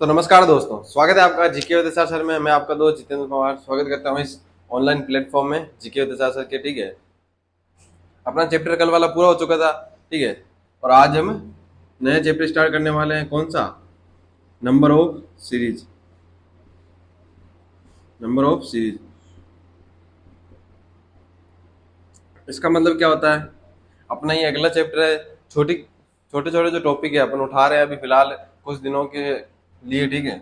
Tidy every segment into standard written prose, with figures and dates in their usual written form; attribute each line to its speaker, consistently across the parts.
Speaker 1: तो नमस्कार दोस्तों, स्वागत है आपका जीके विद सर सर में। मैं आपका दोस्त जितेंद्र पवार स्वागत करता हूँ इस ऑनलाइन प्लेटफॉर्म में जीके विद सर के। ठीक है, अपना चैप्टर कल वाला पूरा हो चुका था। ठीक है, और आज हम नया चैप्टर स्टार्ट करने वाले हैं। कौन सा? Number of series. Number of series, इसका मतलब क्या होता है? अपना ये अगला चैप्टर है। छोटी छोटे छोटे जो टॉपिक है अपन उठा रहे हैं अभी फिलहाल कुछ दिनों के लिए। ठीक है,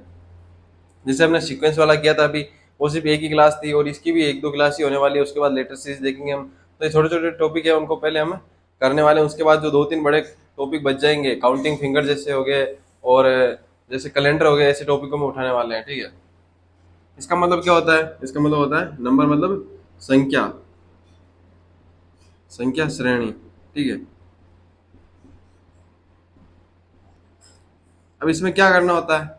Speaker 1: जैसे हमने सीक्वेंस वाला किया था अभी, वो सिर्फ एक ही क्लास थी और इसकी भी एक दो क्लास ही होने वाली है। उसके बाद लेटेस्ट सीरीज देखेंगे हम। तो ये छोटे छोटे टॉपिक है, उनको पहले हम करने वाले हैं। उसके बाद जो दो तीन बड़े टॉपिक बच जाएंगे, काउंटिंग फिंगर जैसे हो गए और जैसे कैलेंडर हो गए, ऐसे टॉपिक हम उठाने वाले हैं। ठीक है, इसका मतलब क्या होता है? इसका मतलब होता है नंबर मतलब संख्या, संख्या श्रेणी। ठीक है, अब इसमें क्या करना होता है?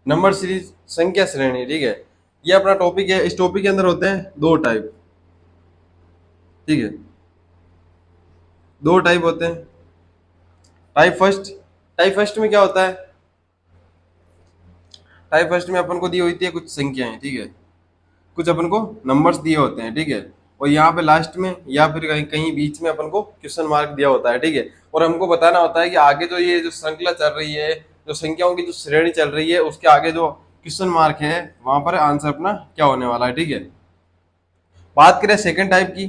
Speaker 1: नंबर सीरीज, संख्या श्रेणी। ठीक है, ये अपना टॉपिक है। इस टॉपिक के अंदर होते हैं दो टाइप। ठीक है, दो टाइप होते हैं। टाइप फर्स्ट, टाइप फर्स्ट में क्या होता है? टाइप फर्स्ट में अपन को दी होती है कुछ संख्याएं। ठीक है, कुछ अपन को नंबर्स दिए होते हैं। ठीक है, और यहाँ पे लास्ट में या फिर कहीं कहीं बीच में अपन को क्वेश्चन मार्क दिया होता है। ठीक है, और हमको बताना होता है कि आगे जो ये जो श्रृंखला चल रही है, जो संख्याओं की जो श्रेणी चल रही है, उसके आगे जो क्वेश्चन मार्क है वहां पर आंसर अपना क्या होने वाला है। ठीक है, बात करें सेकंड टाइप की,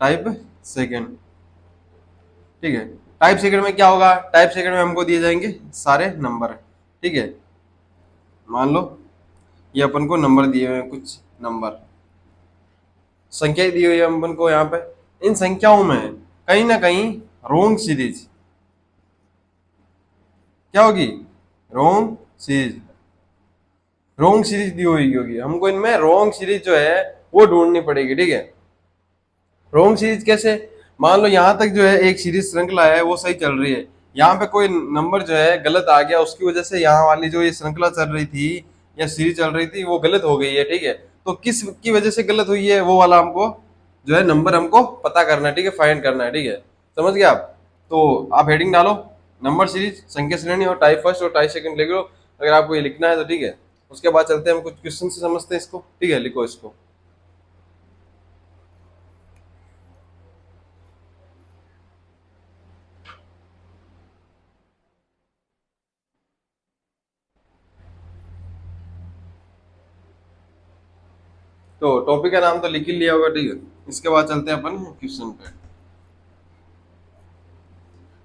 Speaker 1: टाइप सेकंड। ठीक है, टाइप सेकंड में क्या होगा? टाइप सेकंड में हमको दिए जाएंगे सारे नंबर। ठीक है, मान लो ये अपन को नंबर दिए हुए हैं, कुछ नंबर संख्या दी हुई है अपन को यहाँ पे। इन संख्याओं में कहीं ना कहीं रोंग सीरीज क्या होगी? रोंग सीरीज, रोंग सीरीज दी हुई होगी। हमको इनमें रोंग सीरीज जो है वो ढूंढनी पड़ेगी। ठीक है, रोंग सीरीज कैसे? मान लो यहाँ तक जो है एक सीरीज श्रृंखला है वो सही चल रही है, यहाँ पे कोई नंबर जो है गलत आ गया, उसकी वजह से यहाँ वाली जो ये श्रृंखला चल रही थी या सीरीज चल रही थी वो गलत हो गई है। ठीक है, तो किस की वजह से गलत हुई है वो वाला हमको जो है नंबर हमको पता करना है। ठीक है, फाइंड करना है। ठीक है, समझ गए आप? तो आप हेडिंग डालो, नंबर सीरीज, संख्या श्रेणी और टाइप फर्स्ट और टाइप सेकंड लिख लो अगर आपको ये लिखना है तो। ठीक है, उसके बाद चलते हैं हम कुछ क्वेश्चन से समझते हैं इसको। ठीक है, लिखो इसको। तो टॉपिक का नाम तो लिख ही लिया होगा। ठीक है, इसके बाद चलते हैं अपन क्वेश्चन पे।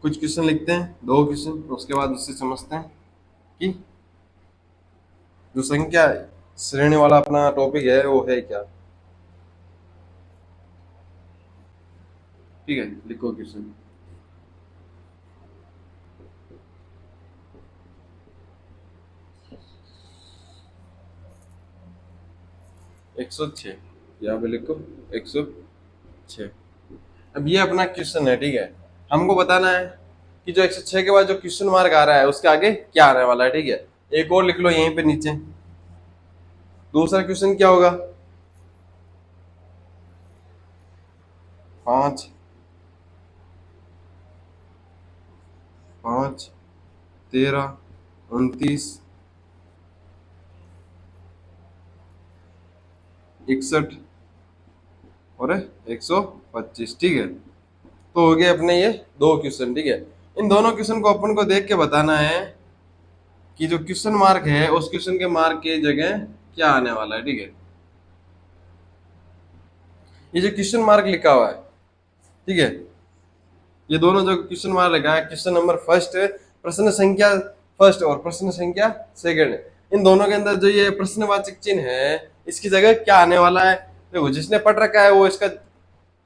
Speaker 1: कुछ क्वेश्चन लिखते हैं, दो क्वेश्चन, उसके बाद उससे समझते हैं कि जो संख्या श्रेणी वाला अपना टॉपिक है वो है क्या। ठीक है, लिखो क्वेश्चन। 106, यहाँ पे लिखो 106। अब ये अपना क्वेश्चन है। ठीक है, हमको बताना है कि जो 106 के बाद जो क्वेश्चन मार्क आ रहा है उसके आगे क्या आने वाला है। ठीक है, एक और लिख लो यहीं पे नीचे। दूसरा क्वेश्चन क्या होगा? 5, 5, 13, 29, 61 और 125। ठीक है, तो हो गए अपने ये दो क्वेश्चन। ठीक है, इन दोनों क्वेश्चन को अपन को देख के बताना है कि जो क्वेश्चन मार्क है उस क्वेश्चन के मार्क की जगह क्या आने वाला है। ठीक है, ये जो क्वेश्चन मार्क लिखा हुआ है, ठीक है, ये दोनों जो क्वेश्चन मार्क लगा है, क्वेश्चन नंबर फर्स्ट, प्रश्न संख्या फर्स्ट और प्रश्न संख्या सेकंड, इन दोनों के अंदर जो ये प्रश्नवाचक चिन्ह है इसकी जगह क्या आने वाला है? देखो, जिसने पढ़ रखा है वो इसका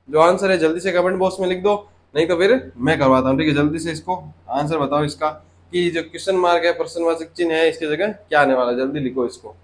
Speaker 1: जो आंसर है जल्दी से कमेंट बॉक्स में लिख दो, नहीं तो फिर मैं करवाता हूँ। ठीक है, जल्दी से इसको आंसर बताओ इसका कि जो क्वेश्चन मार्क है प्रश्नवाचक चिन्ह है इसकी जगह क्या आने वाला है। जल्दी लिखो इसको।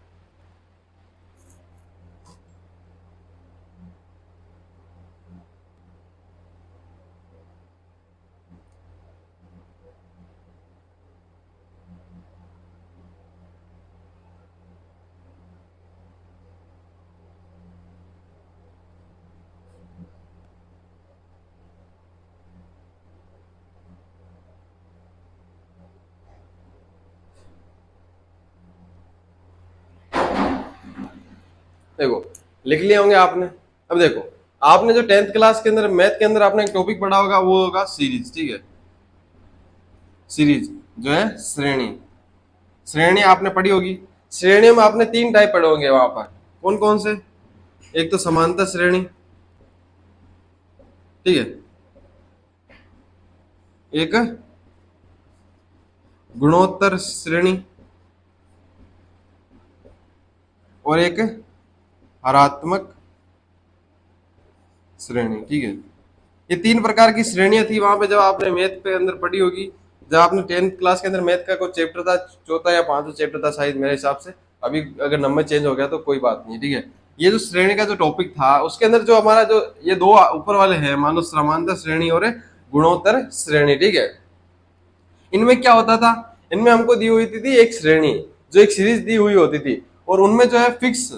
Speaker 1: देखो लिख लिए होंगे आपने। अब देखो आपने जो 10th क्लास के अंदर मैथ के अंदर आपने एक टॉपिक पढ़ा होगा, वो होगा सीरीज, ठीक है। सीरीज जो है श्रेणी, श्रेणी आपने पढ़ी होगी। श्रेणियों में आपने 3 टाइप पढ़े होंगे वहां पर। कौन कौन से? एक तो समांतर श्रेणी, ठीक है, एक गुणोत्तर श्रेणी, और एक हरात्मक श्रेणी, ठीक है। ये 3 प्रकार की श्रेणियां थी वहां पे, जब आपने मैथ पे अंदर पढ़ी होगी। जब आपने 10th क्लास के अंदर मैथ का कोई चैप्टर था, चौथा या पांचवा चैप्टर था शायद मेरे हिसाब से। अभी अगर नंबर चेंज हो गया तो कोई बात नहीं, ठीक है। ये जो श्रेणी का जो टॉपिक था उसके अंदर जो हमारा जो ये दो ऊपर वाले हैं, मान लो समांतर श्रेणी और गुणोत्तर श्रेणी, ठीक है। इनमें क्या होता था, इनमें हमको दी हुई थी एक श्रेणी, जो एक सीरीज दी हुई होती थी, और उनमें जो है फिक्स,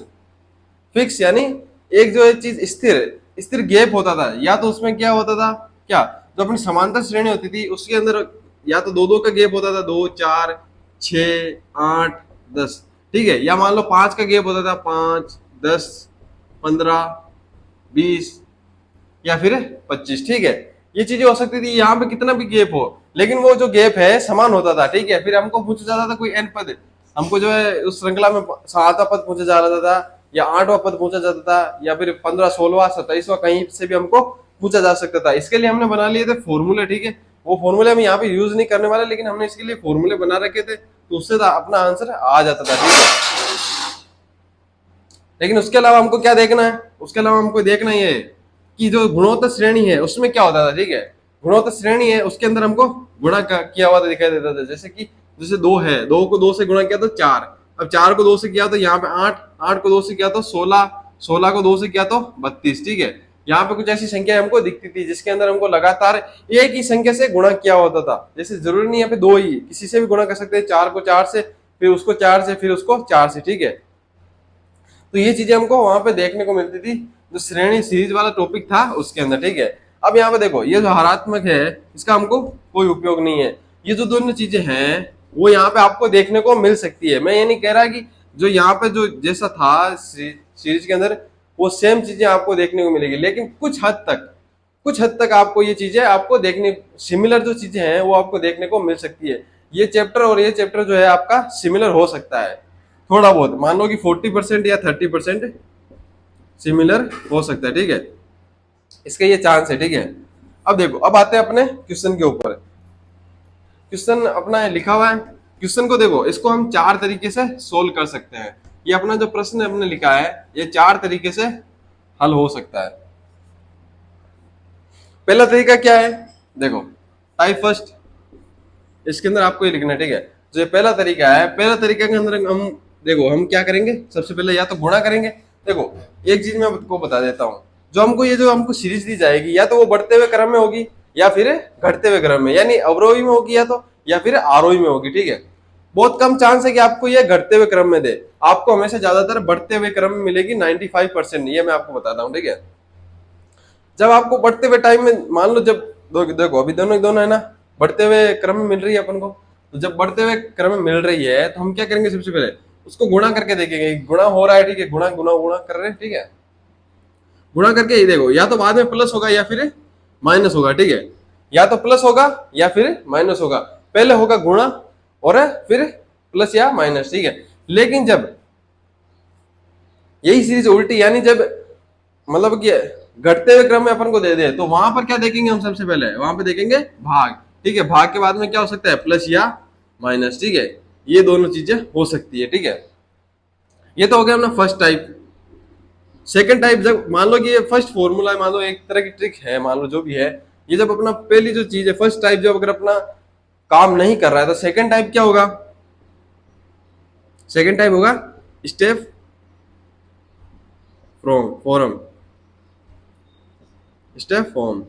Speaker 1: फिक्स यानी एक जो है चीज स्थिर, स्थिर गैप होता था। या तो उसमें क्या होता था, क्या जो अपनी समांतर श्रेणी होती थी उसके अंदर या तो दो दो का गैप होता था, 2 4 6 8 10, ठीक है। या मान लो 5 का गैप होता था, 5 10 15 20 या फिर 25, ठीक है। ये चीजें हो सकती थी, यहाँ पे कितना भी गैप हो, लेकिन वो जो गैप है समान होता था, ठीक है। फिर हमको पूछा जाता था कोई n पद, हमको जो है उस श्रृंखला में 7वां पद पूछा जा रहा था, या 8वां पद पूछा जाता था, या फिर 15 16वां 27वां कहीं से भी हमको पूछा जा सकता था। इसके लिए हमने बना लिए थे फॉर्मूले, ठीक है। वो फॉर्मूले हम यहाँ पे यूज नहीं करने वाले, लेकिन हमने इसके लिए फॉर्मूले बना रखे थे, तो उससे अपना आंसर आ जाता था, ठीक है। लेकिन उसके अलावा हमको क्या देखना है, उसके अलावा हमको देखना ही है कि जो गुणोत्तर श्रेणी है उसमें क्या होता था, ठीक है। गुणोत्तर श्रेणी है उसके अंदर हमको गुणा किया हुआ दिखाई देता था, जैसे कि जैसे 2 है, 2 को 2 से गुणा किया तो 4, अब 4 को 2 से किया तो यहाँ पे 8, 8 को 2 से किया तो 16, 16 को 2 से किया तो 32, ठीक है। यहाँ पे कुछ ऐसी संख्या हमको दिखती थी जिसके अंदर हमको लगातार एक ही संख्या से गुणा किया होता था। जैसे जरूरी नहीं है पे 2 ही, किसी से भी गुणा कर सकते हैं, 4 को 4 से, फिर उसको 4 से, फिर उसको 4 से, ठीक है। तो ये चीजें हमको वहां पे देखने को मिलती थी, जो श्रेणी सीरीज वाला टॉपिक था उसके अंदर, ठीक है। अब यहाँ पे देखो ये जो हरात्मक है इसका हमको कोई उपयोग नहीं है। ये जो दोनों चीजें हैं वो यहाँ पे आपको देखने को मिल सकती है। मैं ये नहीं कह रहा कि जो यहाँ पे जो जैसा था सीरीज के अंदर वो सेम चीजें आपको देखने को मिलेगी, लेकिन कुछ हद तक आपको ये चीजें आपको देखने, सिमिलर जो चीजें हैं वो आपको देखने को मिल सकती है। ये चैप्टर और ये चैप्टर जो है आपका सिमिलर हो सकता है, थोड़ा बहुत, मान लो कि 40% या 30% सिमिलर हो सकता है, ठीक है। इसका ये चांस है, ठीक है। अब देखो, अब आते हैं अपने क्वेश्चन के ऊपर। क्वेश्चन अपना लिखा हुआ है, क्वेश्चन को देखो, इसको हम 4 तरीके से सोल्व कर सकते हैं। ये अपना जो प्रश्न हमने लिखा है ये 4 तरीके से हल हो सकता है। पहला तरीका क्या है, देखो टाइप फर्स्ट, इसके अंदर आपको ये लिखना है, ठीक है। जो ये पहला तरीका है, पहला तरीका के अंदर हम देखो हम क्या करेंगे, सबसे पहले या तो गुणा करेंगे। देखो एक चीज मैं आपको बता देता हूँ, जो हमको ये जो हमको सीरीज दी जाएगी या तो वो बढ़ते हुए क्रम में होगी या फिर घटते हुए क्रम में, यानी अवरोही में होगी या फिर आरोही में होगी, ठीक है। बहुत कम चांस है कि आपको ये घटते हुए क्रम में दे, आपको हमेशा ज्यादातर बढ़ते हुए क्रम में मिलेगी, 95%। ये मैं आपको बताता हूँ, ठीक है। जब आपको बढ़ते हुए टाइम में, मान लो जब देखो अभी दोनों दोनों है ना, बढ़ते हुए क्रम में मिल रही है अपन को, तो जब बढ़ते हुए क्रम में मिल रही है तो हम क्या करेंगे, सबसे पहले उसको गुणा करके देखेंगे, गुणा हो रहा है, ठीक है, गुणा गुणा गुणा कर रहे हैं, ठीक है। गुणा करके ही देखो, या तो बाद में प्लस होगा या फिर माइनस होगा, ठीक है। या तो प्लस होगा या फिर माइनस होगा, पहले होगा गुणा और फिर प्लस या माइनस, ठीक है। लेकिन जब यही सीरीज उल्टी, यानी जब मतलब कि घटते हुए क्रम में अपन को दे दे, तो वहां पर क्या देखेंगे हम, सबसे पहले वहां पे देखेंगे भाग, ठीक है। भाग के बाद में क्या हो सकता है, प्लस या माइनस, ठीक है। ये दोनों चीजें हो सकती है, ठीक है। ये तो हो गया अपना फर्स्ट टाइप। सेकंड टाइप, जब मान लो कि ये फर्स्ट फॉर्मूला है, मान लो एक तरह की ट्रिक है, मान लो जो भी है, ये जब अपना पहली जो चीज है फर्स्ट टाइप, जब अगर अपना काम नहीं कर रहा है तो सेकंड टाइप क्या होगा, सेकंड टाइप होगा step from form, step form,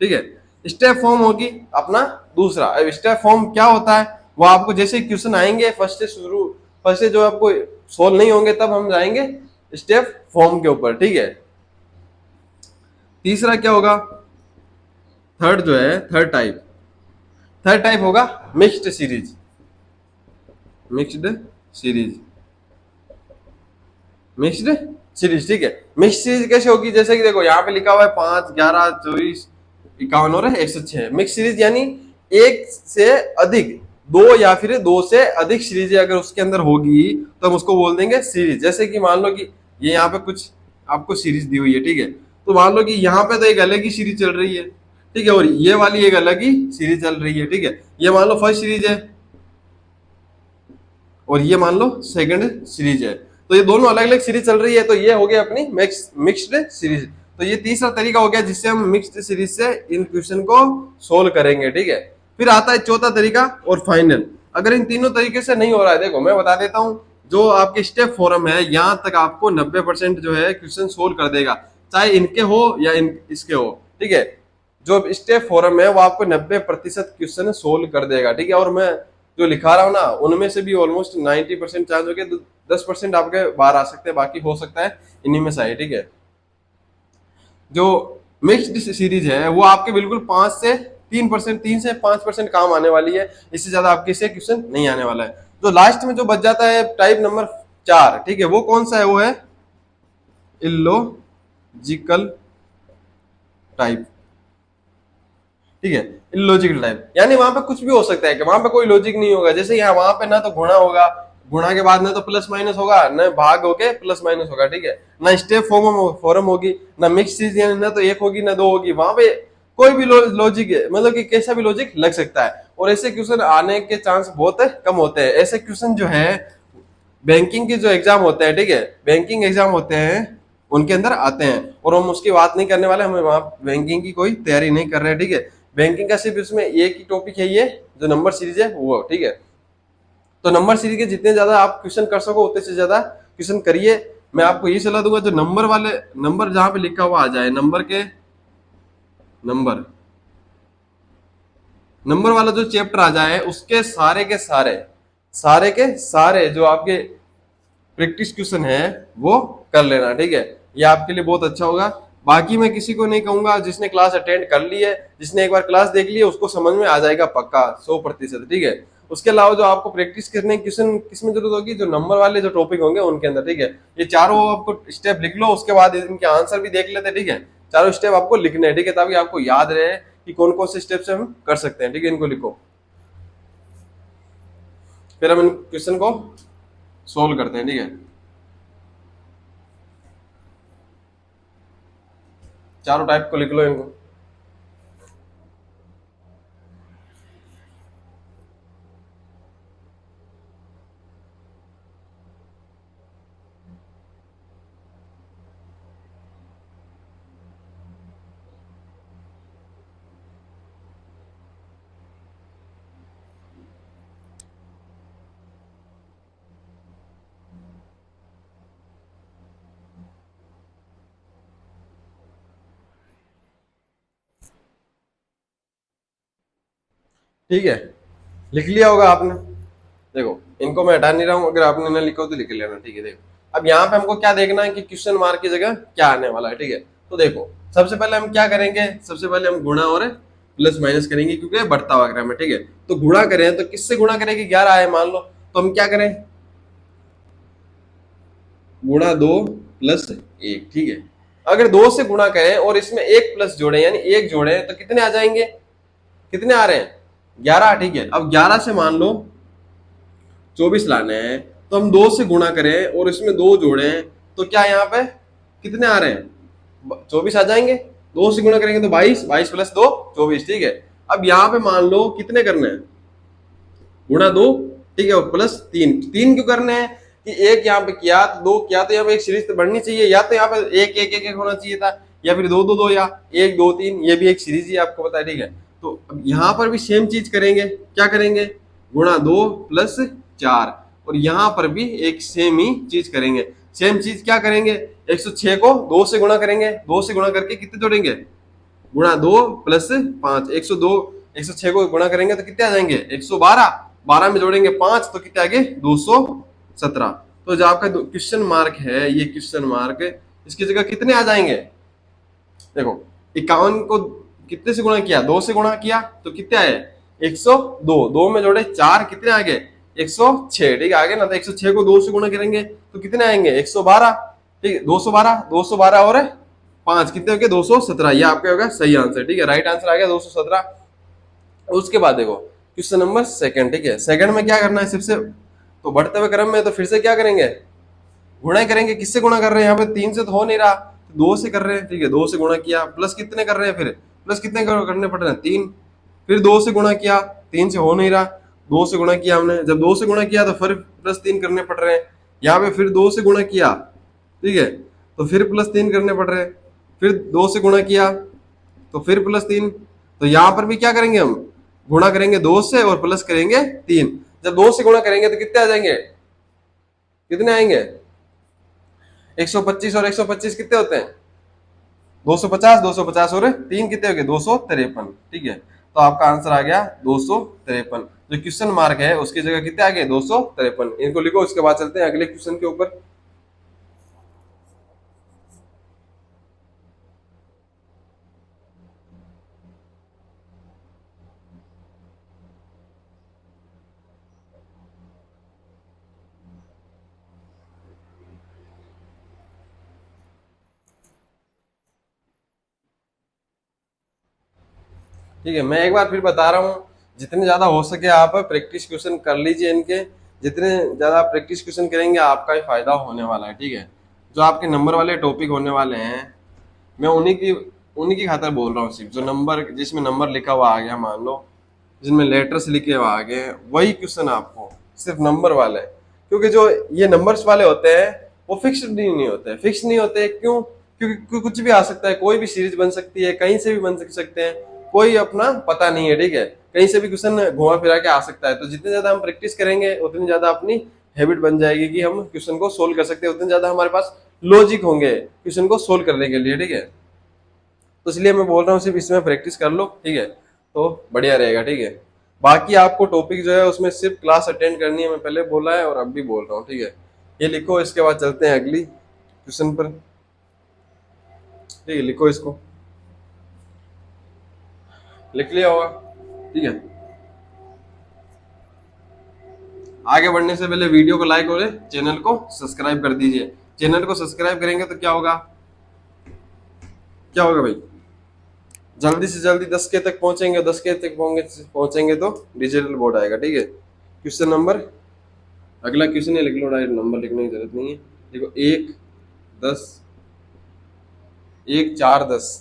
Speaker 1: ठीक है। स्टेप फॉर्म होगी अपना दूसरा। अब स्टेप फॉर्म क्या होता है, वो आपको जैसे क्वेश्चन आएंगे फर्स्ट से शुरू, फर्स्ट से जो आपको सोल्व नहीं होंगे तब हम जाएंगे स्टेप फॉर्म के ऊपर, ठीक है। तीसरा क्या होगा, थर्ड जो है थर्ड टाइप होगा mixed series, mixed series, mixed series, ठीक है। मिक्स सीरीज कैसे होगी, जैसे कि देखो यहाँ पे लिखा हुआ है 5, 11, 24, 51 और 106। मिक्स सीरीज यानी एक से अधिक, दो या फिर दो से अधिक सीरीज अगर उसके अंदर होगी तो हम उसको बोल देंगे सीरीज। जैसे कि मान लो कि ये यहाँ पे कुछ आपको सीरीज दी हुई है, ठीक है। तो मान लो कि यहाँ पे तो एक अलग ही सीरीज चल रही है, ठीक है, और ये वाली एक अलग ही सीरीज चल रही है, ठीक है। ये मान लो फर्स्ट सीरीज है और ये मान लो सेकंड सीरीज है, तो ये दोनों अलग अलग सीरीज चल रही है, तो ये हो गया अपनी मिक्स्ड सीरीज। तो ये तीसरा तरीका हो गया जिससे हम मिक्स्ड सीरीज से इन क्वेश्चन को सोल्व करेंगे, ठीक है। फिर आता है चौथा तरीका और फाइनल। अगर इन तीनों तरीके से नहीं हो रहा है, देखो मैं बता देता हूं, जो आपके स्टेप फोरम है यहां तक आपको 90% जो है क्वेश्चन सोल्व कर देगा, चाहे इनके हो या इसके हो, ठीक है। जो स्टेप फोरम है वो आपको 90% क्वेश्चन सोल्व कर देगा, ठीक है। और मैं जो लिखा रहा हूँ ना उनमें से भी ऑलमोस्ट 90% चांस हो गए, 10% आपके बाहर आ सकते हैं, बाकी हो सकता है इन्हीं में से आए, ठीक है। जो मिक्स्ड सीरीज है वो आपके बिल्कुल 5 से 3%, 3 से 5% काम आने वाली है, इससे ज्यादा आपके से क्वेश्चन नहीं आने वाला है। जो लास्ट में जो बच जाता है टाइप नंबर 4, ठीक है, वो कौन सा है, वो है इलॉजिकल टाइप, ठीक है। इलॉजिकल टाइप यानी वहां पे कुछ भी हो सकता है कि वहां पे कोई लॉजिक नहीं होगा। जैसे यहाँ वहां पे ना तो गुणा होगा, गुणा के बाद ना तो प्लस माइनस होगा, न भाग होके प्लस माइनस होगा, ठीक है, ना स्टेप फॉर्म होगी, ना मिक्स चीज, यानी ना तो एक होगी ना दो होगी। वहां पे कोई भी लॉजिक है, मतलब कि कैसा भी लॉजिक लग सकता है, और ऐसे क्वेश्चन आने के चांस बहुत कम होते हैं। ऐसे क्वेश्चन जो है बैंकिंग के जो एग्जाम होते हैं, ठीक है, बैंकिंग एग्जाम होते हैं उनके अंदर आते हैं, और हम उसकी बात नहीं करने वाले, हमें वहां बैंकिंग की कोई तैयारी नहीं कर रहे हैं, ठीक है। बैंकिंग का सिर्फ इसमें एक ही टॉपिक है, ये जो नंबर सीरीज है वो, ठीक है। तो नंबर सीरीज के जितने ज्यादा आप क्वेश्चन कर सको उतने से ज्यादा क्वेश्चन करिए। मैं आपको ये सलाह दूंगा, जो नंबर वाले, नंबर जहां पे लिखा हुआ आ जाए, नंबर नंबर वाला जो चैप्टर आ जाए उसके सारे के सारे जो आपके प्रैक्टिस क्वेश्चन है वो कर लेना, ठीक है। ये आपके लिए बहुत अच्छा होगा। बाकी मैं किसी को नहीं कहूंगा, जिसने क्लास अटेंड कर ली है, जिसने एक बार क्लास देख ली है, उसको समझ में आ जाएगा पक्का 100%, ठीक है। उसके अलावा जो आपको प्रैक्टिस करने की क्वेश्चन किसमें जरूरत होगी, जो नंबर वाले जो टॉपिक होंगे उनके अंदर, ठीक है। ये चारों आपको स्टेप लिख लो, उसके बाद इनके आंसर भी देख लेते, ठीक है। चारों स्टेप आपको लिखने हैं, ठीक है, ताकि आपको याद रहे कि कौन कौन से स्टेप से हम कर सकते हैं, ठीक है। इनको लिखो, फिर हम इन क्वेश्चन को सोल्व करते हैं, ठीक है। चारों टाइप को लिख लो इनको। ठीक है, लिख लिया होगा आपने। देखो इनको मैं हटा नहीं रहा हूं, अगर आपने ना लिखा हो तो लिख लेना, ठीक है। देखो अब यहाँ पे हमको क्या देखना है कि क्वेश्चन मार्क की जगह क्या आने वाला है, ठीक है। तो देखो सबसे पहले हम क्या करेंगे, सबसे पहले हम गुणा और प्लस माइनस करेंगे, क्योंकि बढ़ता हुआ क्रम है, ठीक है। तो गुणा करें तो किससे गुणा करेंगे, 11 है मान लो, तो हम क्या करें, गुणा 2 + 1, ठीक है। अगर 2 से गुणा करें और इसमें एक प्लस जोड़े यानी एक जोड़े तो कितने आ जाएंगे, कितने आ रहे हैं, 11, ठीक है। अब 11 से मान लो 24 लाने हैं, तो हम 2 से गुणा करें और इसमें 2 जोड़े तो क्या यहाँ पे कितने आ रहे हैं, 24 आ जाएंगे। 2 से गुणा करेंगे तो 22, 22 + 2 24, ठीक है। अब यहाँ पे मान लो कितने करने हैं, गुणा 2, ठीक है, और प्लस 3, 3 क्यों करने हैं कि एक यहाँ पे किया तो 2 किया, तो यहाँ पे एक सीरीज तो बढ़नी चाहिए, या तो यहाँ पे एक एक एक, एक होना चाहिए था, या फिर 2 2 2, या 1 2 3, ये भी एक सीरीज ही आपको पता है, ठीक है। तो अब यहाँ पर भी सेम चीज करेंगे, क्या करेंगे, गुणा 2 + 4, और यहाँ पर भी एक सेम ही चीज करेंगे। सेम चीज क्या करेंगे, 106 को 2 से गुणा करेंगे, 2 से गुणा करके कितने जोड़ेंगे, गुणा 2 + 5, 102, 106 को गुणा करेंगे तो कितने आ जाएंगे, 112, 12 में जोड़ेंगे 5 तो कितने आ गए, 217। तो जो आपका क्वेश्चन मार्क है, ये क्वेश्चन मार्क इसकी जगह कितने आ जाएंगे, देखो 51 को कितने से गुणा किया, 2 से गुणा किया तो कितने आए, 102, 2 में जोड़े 4, कितने आ गए, 106, ठीक है, आगे ना। तो 106 को 2 से गुणा करेंगे तो कितने आएंगे, 112, ठीक है। 212 और 5 कितने हो गए? 217। ये आपका होगा सही आंसर, ठीक है, राइट आंसर आ गया 217। उसके बाद देखो क्वेश्चन नंबर सेकंड, ठीक है। सेकंड में क्या करना है सबसे, तो बढ़ते हुए क्रम में तो फिर से क्या करेंगे, गुणा करेंगे। किससे गुणा कर रहे हैं? यहाँ पे 3 से तो हो नहीं रहा, तो 2 से कर रहे हैं, ठीक है। 2 से गुणा किया, प्लस कितने कर रहे हैं, फिर प्लस कितने करने पड़ रहे हैं? 3। फिर 2 से गुणा किया, 3 से हो नहीं रहा, 2 से गुणा किया हमने। जब 2 से गुणा किया तो फिर प्लस 3 करने पड़ रहे हैं। यहाँ पे फिर 2 से गुणा किया, ठीक है, तो फिर प्लस 3 करने पड़ रहे हैं। फिर 2 से गुणा किया तो फिर प्लस 3। तो यहाँ पर भी क्या करेंगे, हम गुणा करेंगे 2 से और प्लस करेंगे 3। जब 2 से गुणा करेंगे तो कितने आ जाएंगे, कितने आएंगे? 125 और 125 कितने होते हैं? 250। 250 और 3 कितने हो गए? 253, ठीक है। तो आपका आंसर आ गया 253। जो क्वेश्चन मार्क है उसकी जगह कितने आ गए? 253। इनको लिखो, उसके बाद चलते हैं अगले क्वेश्चन के ऊपर। ठीक है, मैं एक बार फिर बता रहा हूँ, जितने ज्यादा हो सके आप प्रैक्टिस क्वेश्चन कर लीजिए इनके। जितने ज्यादा प्रैक्टिस क्वेश्चन करेंगे आपका ही फायदा होने वाला है, ठीक है। जो आपके नंबर वाले टॉपिक होने वाले हैं, मैं उन्हीं की खातर बोल रहा हूँ। सिर्फ जो नंबर, जिसमें नंबर लिखा हुआ आ गया, मान लो जिनमें लेटर्स लिखे हुए आ गए, वही क्वेश्चन आपको सिर्फ नंबर वाले। क्योंकि जो ये नंबर्स वाले होते हैं वो फिक्स्ड नहीं होते। फिक्स नहीं होते क्यों? क्योंकि कुछ भी आ सकता है, कोई भी सीरीज बन सकती है, कहीं से भी बन सकते हैं, कोई अपना पता नहीं है, ठीक है। कहीं से भी क्वेश्चन घुमा फिरा के आ सकता है। तो जितने ज्यादा हम प्रैक्टिस करेंगे उतनी ज्यादा अपनी हैबिट बन जाएगी कि हम क्वेश्चन को सोल्व कर सकते हैं, उतने ज्यादा हमारे पास लॉजिक होंगे क्वेश्चन को सोल्व करने के लिए, ठीक है। तो इसलिए मैं बोल रहा हूँ सिर्फ इसमें प्रैक्टिस कर लो, ठीक है, तो बढ़िया रहेगा, ठीक है। बाकी आपको टॉपिक जो है उसमें सिर्फ क्लास अटेंड करनी है, मैं पहले बोला है और अब भी बोल रहा हूँ, ठीक है। ये लिखो, इसके बाद चलते हैं अगली क्वेश्चन पर, ठीक है। लिखो, इसको लिख लिया होगा, ठीक है। आगे बढ़ने से पहले वीडियो को लाइक और चैनल को सब्सक्राइब कर दीजिए। चैनल को सब्सक्राइब करेंगे तो क्या होगा, क्या होगा भाई, जल्दी से जल्दी 10 के तक पहुंचेंगे। 10 के तक पहुंचेंगे तो डिजिटल बोर्ड आएगा, ठीक है। क्वेश्चन नंबर, अगला क्वेश्चन है, लिख लो, डायरेक्ट नंबर लिखने की जरूरत नहीं है। देखो, 1 10 1 4 10,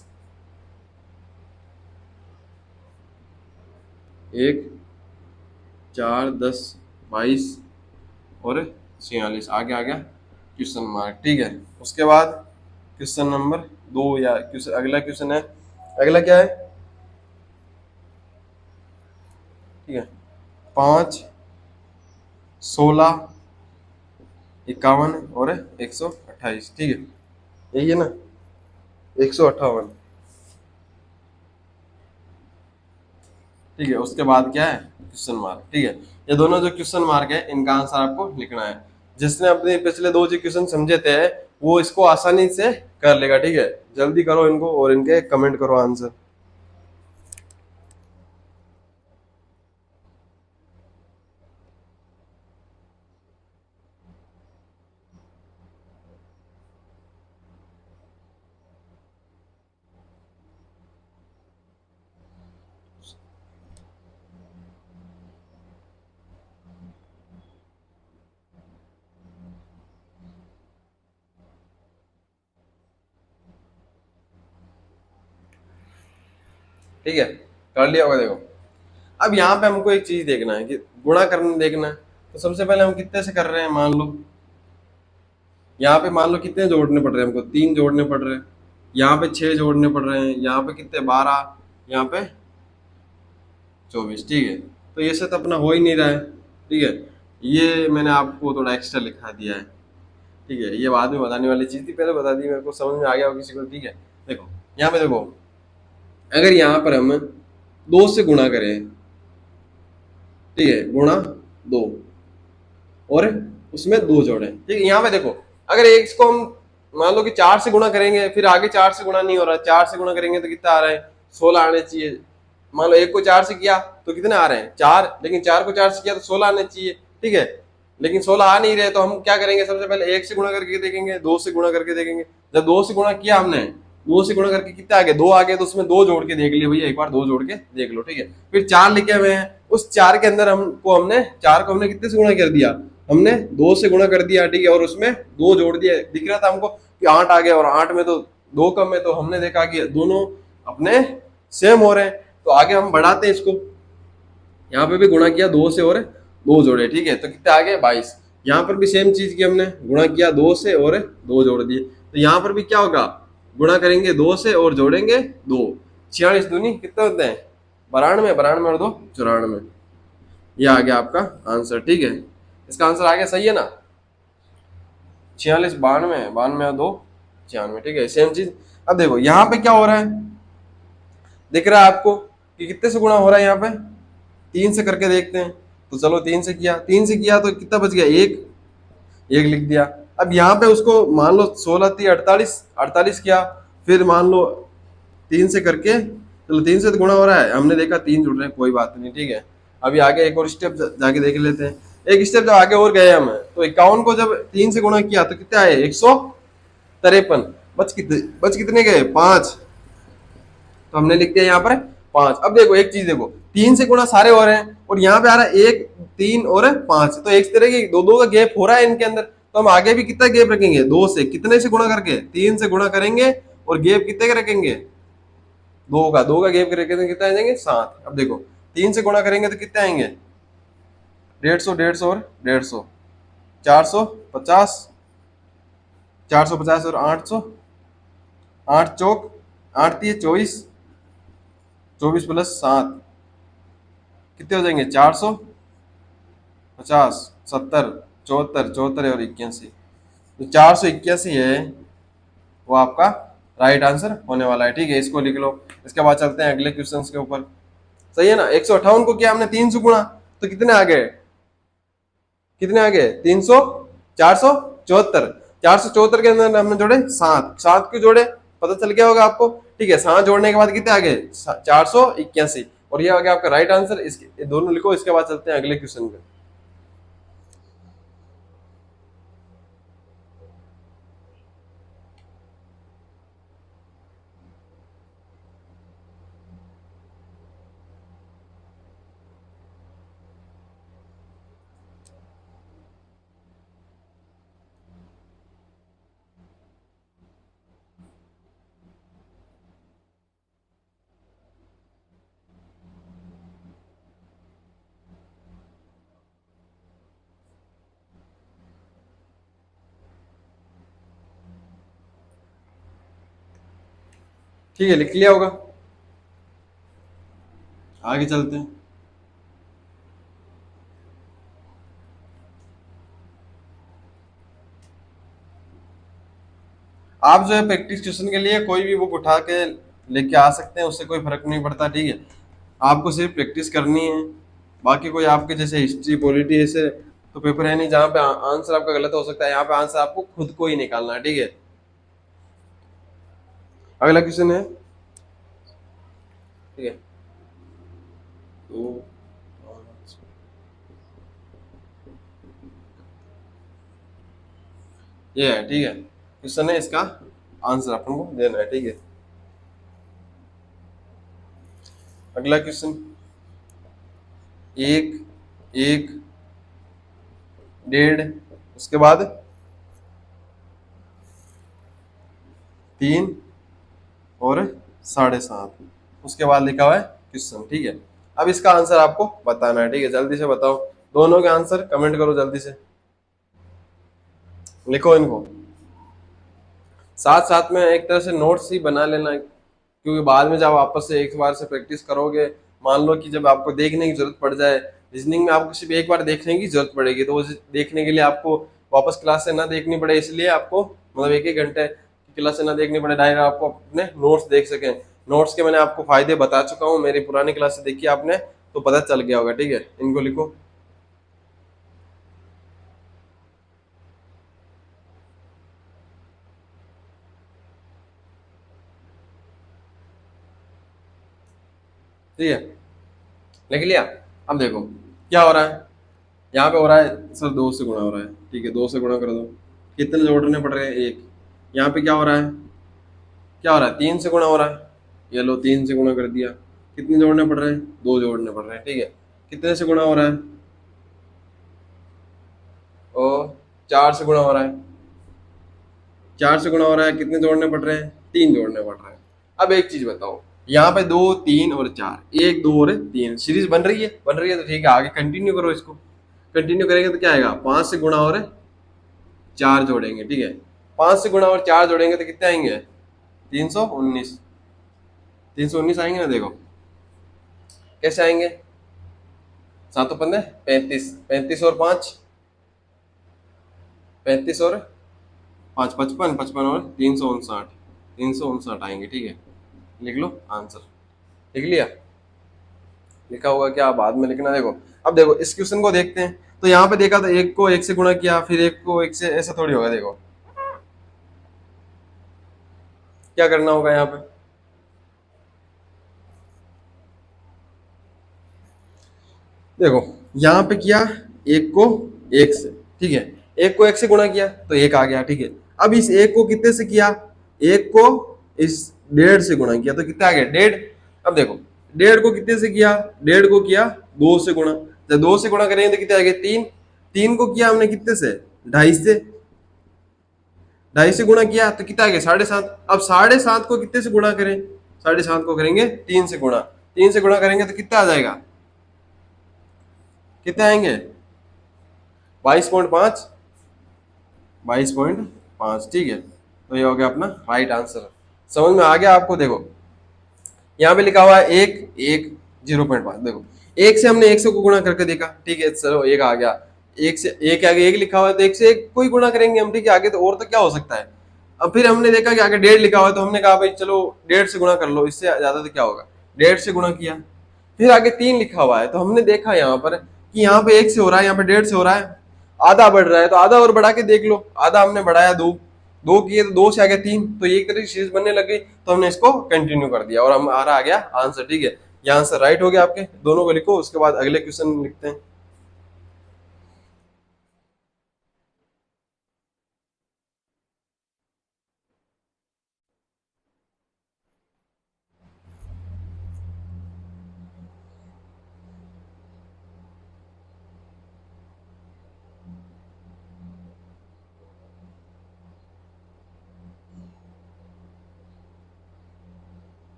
Speaker 1: 1 4 10 22 और 46, आगे आ गया क्वेश्चन मार्क, ठीक है। उसके बाद क्वेश्चन नंबर 2, या क्वेश्चन, अगला क्वेश्चन है, अगला क्या है, ठीक है, 5 16 51 और 128, ठीक है, यही है ना, 158, ठीक है। उसके बाद क्या है, क्वेश्चन मार्क, ठीक है। ये दोनों जो क्वेश्चन मार्क है इनका आंसर आपको लिखना है। जिसने अपने पिछले 2 जो क्वेश्चन समझे थे वो इसको आसानी से कर लेगा, ठीक है। जल्दी करो इनको और इनके कमेंट करो आंसर। ठीक है, कर लिया होगा। देखो, अब यहाँ पे हमको एक चीज देखना है कि गुणा करना देखना है। तो सबसे पहले हम कितने से कर रहे हैं, मान लो यहाँ पे, मान लो कितने जोड़ने पड़ रहे हैं हमको, 3 जोड़ने पड़ रहे हैं। यहाँ पे 6 जोड़ने पड़ रहे हैं। यहाँ पे कितने, 12, यहाँ पे 24, ठीक है। तो ये से तो अपना हो ही नहीं रहा है, ठीक है। ये मैंने आपको थोड़ा एक्स्ट्रा लिखा दिया है, ठीक है। ये बाद में बताने वाली चीज थी, पहले बता दी, मेरे को समझ में आ गया हो किसी को, ठीक है। देखो, यहाँ पे देखो, अगर यहाँ पर हम 2 से गुणा करें, ठीक है, गुणा 2 और उसमें 2 जोड़े, ठीक है। यहाँ पे देखो, अगर एक इसको हम मान लो कि 4 से गुणा करेंगे, फिर आगे 4 से गुणा नहीं हो रहा, 4 से गुणा करेंगे तो कितना आ रहा है, 16 आने चाहिए। मान लो 1 को 4 से किया तो कितने आ रहे हैं, 4, लेकिन 4 को 4 से किया तो 16 आने चाहिए, ठीक है। लेकिन 16 आ नहीं रहे, तो हम क्या करेंगे, सबसे पहले 1 से गुणा करके देखेंगे, 2 से गुणा करके देखेंगे। जब 2 से गुणा किया हमने, 2 से गुणा करके कितने आ गए, 2 आ गए, तो उसमें 2 जोड़ के देख लिए भैया, एक बार 2 जोड़ के देख लो, ठीक है। फिर 4 लिखे हुए हैं, उस 4 के अंदर हमने 4 को हमने कितने से गुणा कर दिया, हमने 2 से गुणा कर दिया, ठीक है, और उसमें 2 जोड़ दिया, दिख रहा था हमको कि 8 आ गया, और 8 में तो 2 कम है, तो हमने देखा कि दोनों अपने सेम हो रहे हैं, तो आगे हम बढ़ाते हैं इसको। यहाँ पे भी गुणा किया 2 से और 2 जोड़े, ठीक है, तो कितने आ गए 22। यहाँ पर भी सेम चीज की, हमने गुणा किया 2 से और 2 जोड़ दिए, तो यहाँ पर भी क्या होगा, गुणा करेंगे 2 से और जोड़ेंगे 2, 46 दूनी कितने होते हैं 92, 92 और 2 94। ये आ गया आपका आंसर, ठीक है, इसका आंसर आ गया, सही है ना। 46, 92, 92 और 2 96, ठीक है, सेम चीज। अब देखो यहाँ पे क्या हो रहा है, दिख रहा है आपको कि कितने से गुणा हो रहा है, यहाँ पे 3 से करके देखते हैं। तो चलो 3 से किया, 3 से किया तो कितना बच गया, एक, एक लिख दिया। अब यहाँ पे उसको मान लो 16 थी 48, 48 किया, फिर मान लो 3 से करके, चलो 3 से तो गुणा हो रहा है, हमने देखा 3 जुड़ रहे हैं, कोई बात नहीं, ठीक है। अभी आगे एक और स्टेप जाके देख लेते हैं। एक स्टेप जब आगे और गए हम, तो 51 को जब 3 से गुणा किया तो कितने आए, 153। बच कितने गए, 5, तो हमने लिख दिया यहाँ पर 5। अब देखो एक चीज देखो, 3 से गुणा सारे हो रहे हैं, और यहाँ पे आ रहा है 1, 3 और 5, तो एक तरह की 2 2 का गैप हो रहा है इनके अंदर, तो हम आगे भी कितना गैप रखेंगे, 2 से, कितने से गुणा करके, 3 से गुणा करेंगे, और गैप कितने का रखेंगे, 2 का गैप रखेंगे, तो कितना आ जाएंगे 7। अब देखो 3 से गुणा करेंगे तो कितने आएंगे, 150, 150 और 150, 450, 450 और 800, 8 चौक, 8 3 24, 24 प्लस 7 कितने हो जाएंगे, 450, 70, 74, 74 और 81, तो 481 है वो आपका राइट आंसर होने वाला है, ठीक है, इसको लिख लो। इसके बाद चलते हैं अगले क्वेश्चन के ऊपर। सही है ना, 158 को किया हमने 3 से गुणा, तो कितने आ गए, कितने आ गए, 300, 474, 474 के अंदर हमने जोड़े 7, 7 क्यों जोड़े, पता चल गया होगा आपको, ठीक है। 7 जोड़ने के बाद कितने आ गए, 481, और ये आ गया आपका राइट आंसर। इसके दोनों लिखो, इसके बाद चलते हैं अगले क्वेश्चन पे। ठीक है, लिख लिया होगा, आगे चलते हैं। आप जो है प्रैक्टिस क्वेश्चन के लिए कोई भी बुक उठा के लेके आ सकते हैं, उससे कोई फर्क नहीं पड़ता, ठीक है। आपको सिर्फ प्रैक्टिस करनी है, बाकी कोई आपके जैसे हिस्ट्री पॉलिटी ऐसे तो पेपर है नहीं जहाँ पे आंसर आपका गलत हो सकता है, यहाँ पे आंसर आपको खुद को ही निकालना है, ठीक है। अगला क्वेश्चन है, ठीक है, तो ये है, ठीक है, क्वेश्चन है, इसका आंसर अपन को देना है, ठीक है। अगला क्वेश्चन, एक, एक, डेढ़, उसके बाद 3 और 7.5, उसके बाद लिखा हुआ है क्वेश्चन, ठीक है। अब इसका आंसर आपको बताना है, ठीक है, जल्दी से बताओ, दोनों के आंसर कमेंट करो जल्दी से, लिखो इनको, साथ साथ में एक तरह से नोट्स ही बना लेना, क्योंकि बाद में जब वापस से एक बार से प्रैक्टिस करोगे, मान लो कि जब आपको देखने की जरूरत पड़ जाए, रीजनिंग में आपको सिर्फ एक बार देखने की जरूरत पड़ेगी, तो उस देखने के लिए आपको वापस क्लास से ना देखनी पड़े, इसलिए आपको मतलब एक एक घंटे की क्लास से ना देखनी पड़े, डायरेक्ट आपको अपने नोट्स देख सकें। नोट्स के मैंने आपको फायदे बता चुका हूँ, मेरी पुरानी क्लास से देखी आपने तो पता चल गया होगा, ठीक है, इनको लिखो। ठीक है, लिख लिया। अब देखो क्या हो रहा है, यहाँ पे हो रहा है सर 2 से गुणा हो रहा है, ठीक है 2 से गुणा कर दो, कितने जोड़ने पड़ रहे हैं, 1। यहाँ पे क्या हो रहा है, क्या हो रहा है, 3 से गुणा हो रहा है, ये लो 3 से गुणा कर दिया, कितने जोड़ने पड़ रहे हैं, 2 जोड़ने पड़ रहे हैं, ठीक है। कितने से गुणा हो रहा है, और 4 से गुणा हो रहा है, 4 से गुणा हो रहा है, कितने जोड़ने पड़ रहे हैं, 3 जोड़ने पड़ रहे हैं। अब एक चीज बताओ, यहाँ पे 2 3 और 4, 1 2 और 3 सीरीज बन रही है, बन रही है, तो ठीक है आगे कंटिन्यू करो इसको। कंटिन्यू करेंगे तो क्या आएगा, 5 से गुणा और 4 जोड़ेंगे, ठीक है। 5 से गुणा और 4 जोड़ेंगे तो कितने आएंगे, 319। 319 आएंगे ना, देखो कैसे आएंगे, 7 15 35, 35 और 5 35 और 5 55, 55 और 359, 359 आएंगे, ठीक है। लिख लो आंसर, लिख लिया, लिखा होगा क्या, बाद में लिखना। देखो अब देखो इस क्वेश्चन को देखते हैं, तो यहाँ पे देखा तो एक को एक से गुणा किया, फिर एक को एक से, ऐसा थोड़ी होगा। देखो क्या करना होगा यहाँ पे, देखो यहाँ पे किया एक को एक से, ठीक है, एक को एक से गुणा किया तो एक आ गया, ठीक है। अब इस एक को कितने से किया, एक को इस 1.5 से गुणा किया तो कितना आ गया, 1.5। अब देखो 1.5 को कितने से किया, 1.5 को किया 2 से गुणा, जब 2 से गुणा करेंगे तो कितने आ गए, 3। 3 को किया हमने कितने से, 2.5 से, 2.5 से गुणा किया तो कितना आ गया, 7.5। अब 7.5 को कितने से गुणा करें, 7.5 को करेंगे 3 से गुणा, 3 से गुणा करेंगे तो कितना आ जाएगा, कितने आएंगे, 22.5, 22.5, ठीक है। तो ये हो गया अपना राइट आंसर। समझ में आ गया आपको। देखो यहाँ पे लिखा हुआ है एक एक 0.5, देखो एक से हमने एक से को गुणा करके देखा, ठीक है, चलो एक आ गया, एक से एक आगे एक लिखा हुआ है तो एक से एक को ही गुणा करेंगे हम, ठीक है, आगे तो और तो क्या हो सकता है। अब फिर हमने देखा कि आगे 1.5 लिखा हुआ है तो हमने कहा भाई चलो 1.5 से गुणा कर लो, इससे ज्यादा तो क्या होगा, 1.5 से गुणा किया। फिर आगे 3 लिखा हुआ है तो हमने देखा यहाँ पर कि यहाँ पे 1 से हो रहा है, यहाँ पे 1.5 से हो रहा है, आधा बढ़ रहा है तो आधा और बढ़ा के देख लो, आधा हमने बढ़ाया 2, 2 किए तो 2 से आ गया 3, तो ये एक तरह की सीरीज बनने लग गई, तो हमने इसको कंटिन्यू कर दिया और हमारा आ गया आंसर, ठीक है। ये आंसर राइट हो गया आपके, दोनों को लिखो, उसके बाद अगले क्वेश्चन लिखते हैं।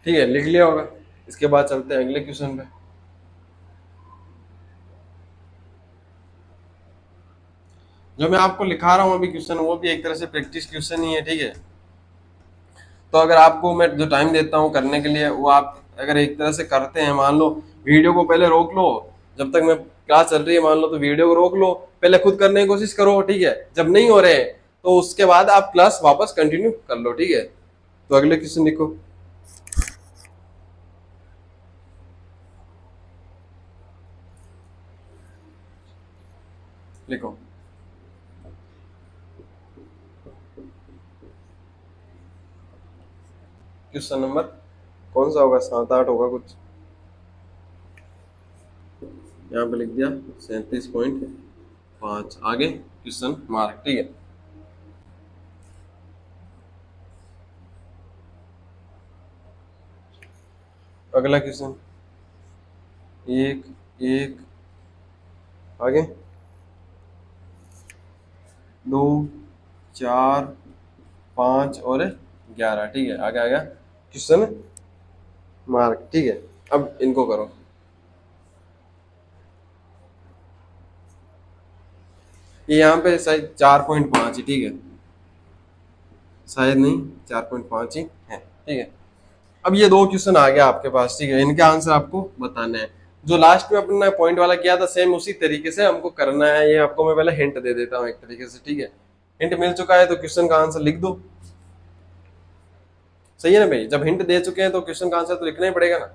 Speaker 1: ठीक है, लिख लिया होगा, इसके बाद चलते हैं अगले क्वेश्चन पे। जो मैं आपको लिखा रहा हूँ अभी क्वेश्चन, वो भी एक तरह से प्रैक्टिस क्वेश्चन ही है, ठीक है। तो अगर आपको मैं जो टाइम देता हूँ करने के लिए, वो आप अगर एक तरह से करते हैं, मान लो वीडियो को पहले रोक लो, जब तक मैं क्लास चल रही है मान लो, तो वीडियो को रोक लो, पहले खुद करने की कोशिश करो, ठीक है। जब नहीं हो रहे हैं तो उसके बाद आप क्लास वापस कंटिन्यू कर लो, ठीक है। तो अगले क्वेश्चन लिखो, लिखो क्वेश्चन नंबर कौन सा होगा, 7 8 होगा कुछ, यहाँ पे लिख दिया 37.5, आगे क्वेश्चन मार्क, ठीक है। अगला क्वेश्चन, एक एक, आगे 2 4 5 और 11, ठीक है, आगे आ गया क्वेश्चन मार्क, ठीक है। अब इनको करो, ये यहाँ पे शायद 4.5 ही, ठीक है, शायद नहीं 4.5 ही है, ठीक है। अब ये दो क्वेश्चन आ गया आपके पास, ठीक है, इनके आंसर आपको बताना है। जो लास्ट में अपना पॉइंट वाला किया था सेम उसी तरीके से हमको करना है, ये आपको मैं पहले हिंट दे देता हूँ एक तरीके से, ठीक है। हिंट मिल चुका है तो क्वेश्चन का आंसर लिख दो। सही है ना भाई, जब हिंट दे चुके हैं तो क्वेश्चन का आंसर तो लिखना ही पड़ेगा ना।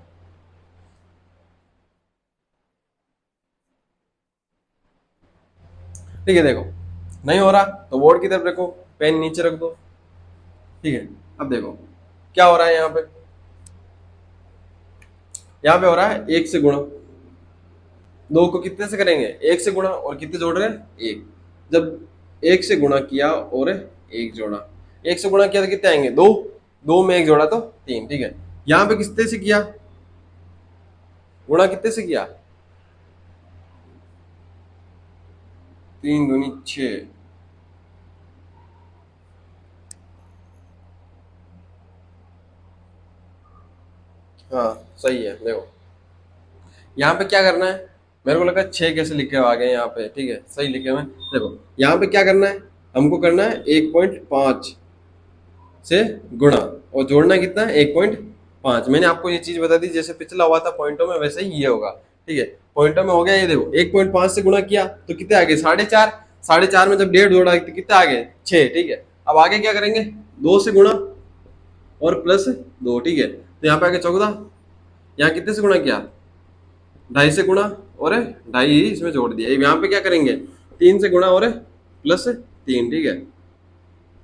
Speaker 1: ठीक है, देखो नहीं हो रहा तो बोर्ड की तरफ रखो, पेन नीचे रख दो। ठीक है, अब देखो क्या हो रहा है यहाँ पे। यहाँ पे हो रहा है एक से गुणा, दो को कितने से करेंगे, एक से गुणा, और कितने जोड़ रहे हैं, एक। जब एक से गुणा किया और एक जोड़ा, एक से गुणा किया तो कितने आएंगे, दो, दो में एक जोड़ा तो तीन। ठीक है, यहाँ पे कितने से किया, गुणा कितने से किया, तीन दूनी छः। हाँ सही है, देखो यहाँ पे क्या करना है, मेरे को लगा छः कैसे लिखे हुए आ गए यहाँ पे, ठीक है सही लिखे हुए हैं। देखो यहाँ पे क्या करना है, हमको करना है 1.5 से गुणा, और जोड़ना कितना है, 1.5। मैंने आपको ये चीज बता दी, जैसे पिछला हुआ था पॉइंटों में वैसे ही ये होगा। ठीक है, पॉइंटों में हो गया, ये देखो 1.5 से गुणा किया तो कितने आ गए, 4.5। 4.5 में जब डेढ़ जोड़ा तो कितने आ गए, 6। ठीक है, अब आगे क्या करेंगे, दो से गुणा और प्लस दो। ठीक है, तो यहाँ पे आगे 14, यहाँ कितने से गुणा किया, ढाई से गुणा और ढाई इसमें जोड़ दिया। यहाँ पे क्या करेंगे, तीन से गुणा और प्लस तीन। ठीक है,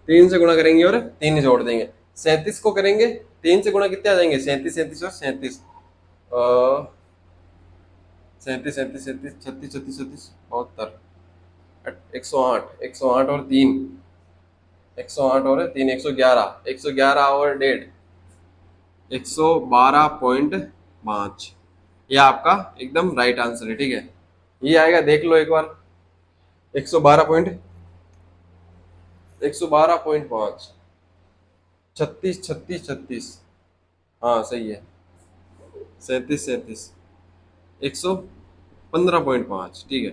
Speaker 1: तीन से गुणा करेंगे और तीन ही जोड़ देंगे। 37 को करेंगे तीन से गुणा, कितने आ जाएंगे, 37, 37 और 37, 37, 37, 37, 36, 36, 36, 72, 108, 108 और तीन, 108 और तीन, 111, 111 और डेढ़, 112.5। ये आपका एकदम राइट आंसर है। ठीक है, ये आएगा, देख लो एक बार, 112.5, 36, 36, 36, हाँ सही है, 37, 37, 115.5। ठीक है,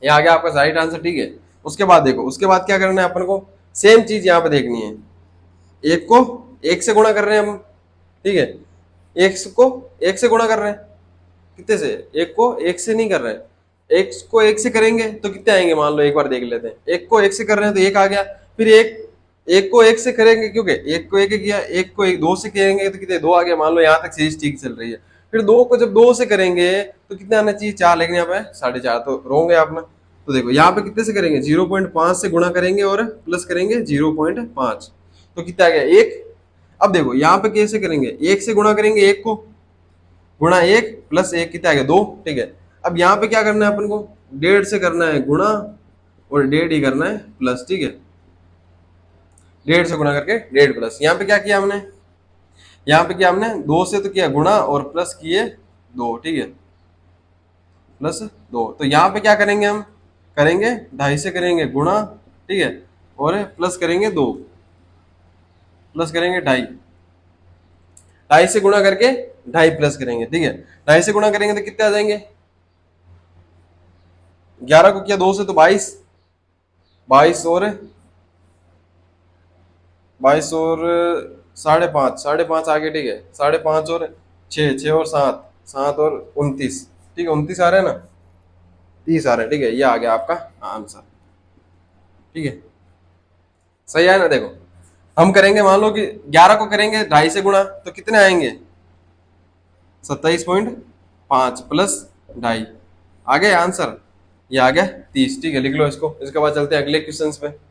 Speaker 1: ये आ गया आपका राइट आंसर। ठीक है, उसके बाद देखो, उसके बाद क्या करना है अपन को, सेम चीज यहाँ पे देखनी है। एक को एक से गुणा कर रहे हैं हम, ठीक है, एक को एक से गुणा कर रहे हैं, कितने से, एक को एक से नहीं कर रहे हैं, एक को एक से करेंगे तो कितने आएंगे, मान लो एक बार देख लेते हैं, एक को एक से कर रहे हैं तो एक आ गया। फिर एक, एक को एक से करेंगे, क्योंकि एक को एक किया, एक को एक दो से करेंगे तो कितने, दो आ गया। मान लो यहाँ तक चीज ठीक चल रही है। फिर दो को जब दो से करेंगे तो कितने आना चाहिए, चार, लेकिन यहाँ पे 4.5, तो रोंगे आपने। तो देखो यहाँ पे कितने से करेंगे, 0.5 से गुणा करेंगे और प्लस करेंगे 0.5, तो कितना आ गया, एक। अब देखो यहाँ पे कैसे करेंगे, एक से गुणा करेंगे, एक को गुणा एक प्लस एक, कितना आ गया, दो। ठीक है, अब यहाँ पे क्या करना है अपन को, डेढ़ से करना है गुणा और डेढ़ ही करना है प्लस। ठीक है, डेढ़ से गुणा करके डेढ़ प्लस। यहाँ पे क्या किया हमने, यहाँ पे किया हमने दो से तो किया गुणा और प्लस किए दो। ठीक है, प्लस दो, तो यहाँ पे क्या करेंगे, हम करेंगे ढाई से करेंगे गुणा, ठीक है, और प्लस करेंगे दो, प्लस करेंगे ढाई, ढाई से गुणा करके ढाई प्लस करेंगे। ठीक है, ढाई से गुणा करेंगे तो कितने आ जाएंगे, 11 को किया दो से तो 22, 22 और 22 और 5.5, 5.5 आगे। ठीक है, 5.5 और छः, 6 और 7, 7 और 29। ठीक है, 29 आ रहे हैं ना, 30 आ रहे हैं। ठीक है, ये आ गया आपका आंसर। ठीक है, सही है ना। देखो हम करेंगे, मान लो कि 11 को करेंगे ढाई से गुणा तो कितने आएंगे, 27.5 प्लस ढाई, आ गया आंसर, ये आ गया 30। ठीक है, लिख लो इसको। इसके बाद चलते हैं अगले क्वेश्चन पे।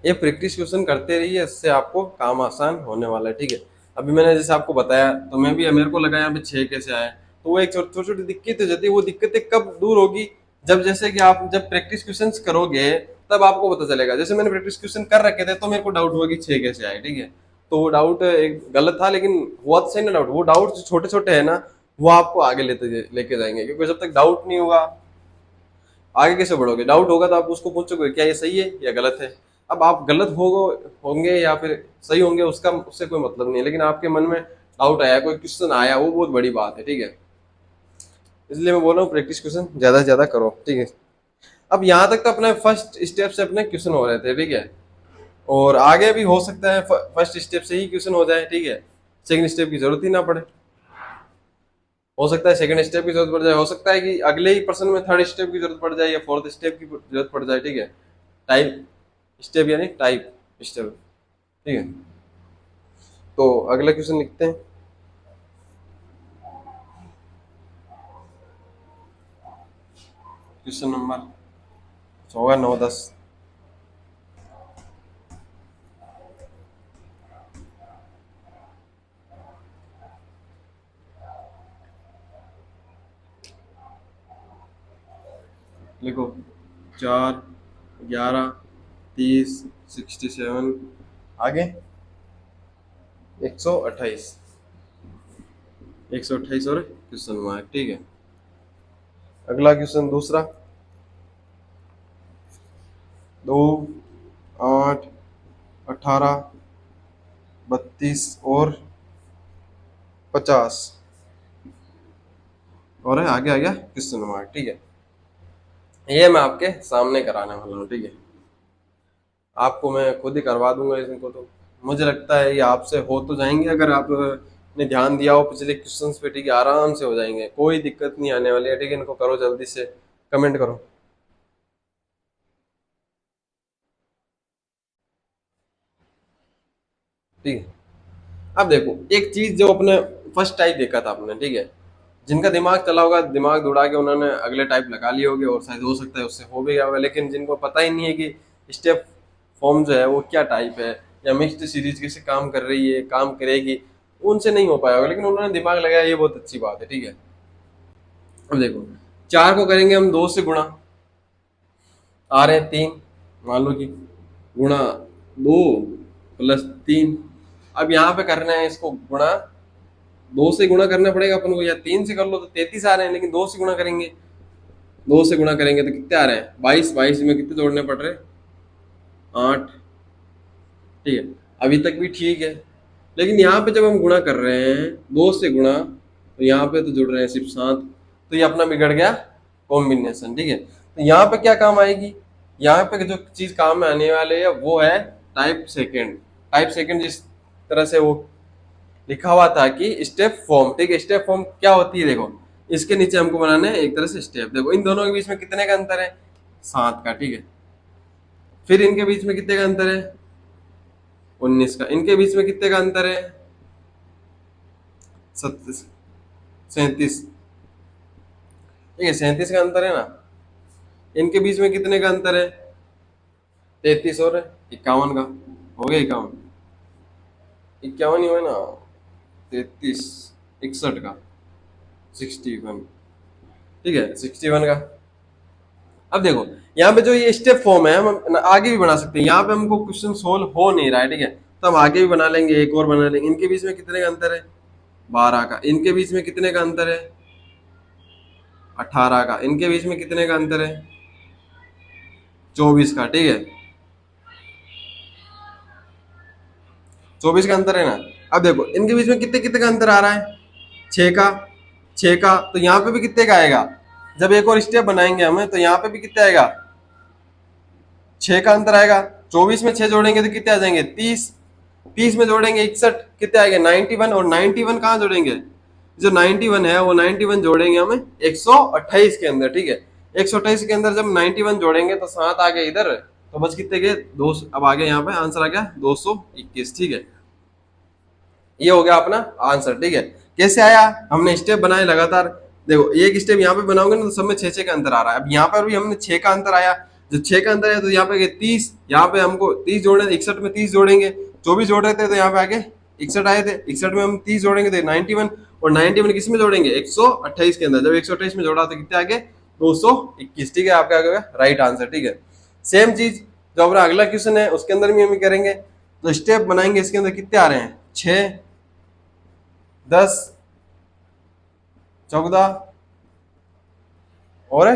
Speaker 1: ये प्रैक्टिस क्वेश्चन करते रहिए, इससे आपको काम आसान होने वाला है। ठीक है, अभी मैंने जैसे आपको बताया, तो मैं भी, मेरे को लगा यहाँ पे 6 कैसे आए, तो वो एक छोटी छोटी दिक्कत हो जाती है। वो दिक्कतें कब दूर होगी, जब जैसे कि आप जब प्रैक्टिस क्वेश्चन करोगे तब आपको पता चलेगा। जैसे मैंने प्रैक्टिस क्वेश्चन कर रखे थे तो मेरे को डाउट हुआ कि 6 कैसे आए। ठीक है, तो वो डाउट एक गलत था, लेकिन हुआ तो सही ना डाउट। वो डाउट जो छोटे छोटे है ना, वो आपको आगे लेके जाएंगे, क्योंकि जब तक डाउट नहीं होगा आगे कैसे बढ़ोगे। डाउट होगा तो आप उसको पूछोगे क्या ये सही है या गलत है। अब आप गलत होंगे या फिर सही होंगे, उसका उससे कोई मतलब नहीं है, लेकिन आपके मन में डाउट आया, कोई क्वेश्चन आया, वो बहुत बड़ी बात है, ठीक है। इसलिए मैं बोल रहा हूँ प्रैक्टिस क्वेश्चन ज्यादा से ज्यादा करो, ठीक है। अब यहाँ तक तो अपने फर्स्ट स्टेप से अपने क्वेश्चन हो रहे थे, ठीक है। और आगे भी हो सकता है फर्स्ट स्टेप से ही क्वेश्चन हो जाए, ठीक है, सेकंड स्टेप की जरूरत ही ना पड़े। हो सकता है सेकंड स्टेप की जरूरत पड़ जाए, हो सकता है कि अगले ही पर्सन में थर्ड स्टेप की जरूरत पड़ जाए या फोर्थ स्टेप की जरूरत पड़ जाए, ठीक है। टाइप स्टेप यानी टाइप स्टेप, ठीक है। तो अगला क्वेश्चन लिखते हैं। क्वेश्चन नंबर होगा 9-10। लिखो 4, 11, 30, 67, आगे 128, 128 और क्वेश्चन मार्क, ठीक है। अगला क्वेश्चन दूसरा, 2, 8, 18, 32 और 50 और है आगे आ गया क्वेश्चन मार्क, ठीक है। ये मैं आपके सामने कराने वाला हूँ, ठीक है। आपको मैं खुद ही करवा दूंगा इनको, तो मुझे लगता है ये आपसे हो तो जाएंगे अगर आपने ध्यान दिया हो पिछले क्वेश्चंस पे, ठीक है। आराम से हो जाएंगे, कोई दिक्कत नहीं आने वाली है, ठीक है। इनको करो जल्दी से, कमेंट करो, ठीक है। अब देखो एक चीज जो अपने फर्स्ट टाइप देखा था आपने, ठीक है। जिनका दिमाग चला होगा, दिमाग दौड़ा के उन्होंने अगले टाइप लगा लिए होंगे और शायद हो सकता है उससे हो भी गया होगा, लेकिन जिनको पता ही नहीं है कि स्टेप फॉर्म जो है वो क्या टाइप है या मिक्स्ड सीरीज कैसे काम कर रही है, काम करेगी, उनसे नहीं हो पाया होगा, लेकिन उन्होंने दिमाग लगाया, ये बहुत अच्छी बात है, ठीक है। अब देखो 4 को करेंगे हम 2 से गुणा, आ रहे हैं 3, मान लो कि गुणा 2 + 3। अब यहाँ पे करना है इसको गुणा, 2 से गुणा करना पड़ेगा अपन को, या 3 से कर लो तो 33 आ रहे हैं, लेकिन 2 से गुणा करेंगे, 2 से गुणा करेंगे तो कितने आ रहे हैं 22, 22 में कितने जोड़ने पड़ रहे हैं 8, ठीक है। अभी तक भी ठीक है, लेकिन यहाँ पे जब हम गुणा कर रहे हैं 2 से गुणा, तो यहाँ पे तो जुड़ रहे हैं सिर्फ 7, तो ये अपना बिगड़ गया कॉम्बिनेशन, ठीक है। तो यहाँ पे क्या काम आएगी, यहाँ पे जो चीज काम में आने वाले है वो है टाइप सेकेंड। टाइप सेकेंड जिस तरह से वो लिखा हुआ था कि स्टेप फॉर्म, ठीक है। स्टेप फॉर्म क्या होती है, देखो इसके नीचे हमको बनाने हैं एक तरह से स्टेप। देखो इन दोनों के बीच में कितने का अंतर है, 7 का, ठीक है। फिर इनके बीच में कितने का अंतर है, 19 का। इनके बीच में कितने का अंतर है, 37, ठीक है, 37 का अंतर है ना। इनके बीच में कितने का अंतर है, 33 और 51 का, हो गया 51, 51 ही हुआ ना, 33, 61 का, 61, ठीक है, 61 का। अब देखो यहाँ पे जो ये स्टेप फॉर्म है हम आगे भी बना सकते हैं, यहाँ पे हमको क्वेश्चन सोल्व हो नहीं रहा है, ठीक है, तो हम आगे भी बना लेंगे, एक और बना लेंगे। इनके बीच में कितने का अंतर है, 12 का। इनके बीच में कितने का अंतर है, 18 का। इनके बीच में कितने का अंतर है, 24 का, ठीक है, 24 का अंतर है ना। अब देखो इनके बीच में कितने कितने का अंतर आ रहा है, 6 का, 6 का। तो यहाँ पे भी कितने का आएगा, जब एक और स्टेप बनाएंगे हमें तो यहाँ पे भी कितने आएगा, 6 का अंतर आएगा। 24 में 6 जोड़ेंगे तो कितने आ जाएंगे, 30, 30 में जोड़ेंगे 61, कितने आएंगे 91, और 91 कहाँ जोड़ेंगे, जो 91 है वो 91 जोड़ेंगे हमें 128 के अंदर, ठीक है। 128 के अंदर जब 91 जोड़ेंगे तो 7 आ गए इधर, तो बस कितने गए 2, अब आगे यहाँ पे आंसर आ गया 221, ठीक है। ये हो गया अपना आंसर, ठीक है। कैसे आया, हमने स्टेप बनाए लगातार। देखो एक स्टेप यहाँ पे बनाओगे ना तो सब में 6-6 का अंतर आ रहा है। अब यहाँ पर भी हमने 6 का अंतर आया, जब 6 का अंतर है तो यहाँ पे 30, यहाँ पे हमको 30 जोड़े, 61 में 30 जोड़ेंगे, 24 जोड़ रहे थे तो यहाँ पे आगे 61 आए थे, 61 में हम 30 जोड़ेंगे तो 91, और 91 किस में जोड़ेंगे 128 के अंदर, जब 128 में जोड़ा तो कितने आगे 221, ठीक है। आपका आ गया राइट आंसर, ठीक है। सेम चीज जो अपना अगला क्वेश्चन है उसके अंदर भी हम करेंगे, तो स्टेप बनाएंगे इसके अंदर कितने आ रहे हैं, 6, 10, 14 और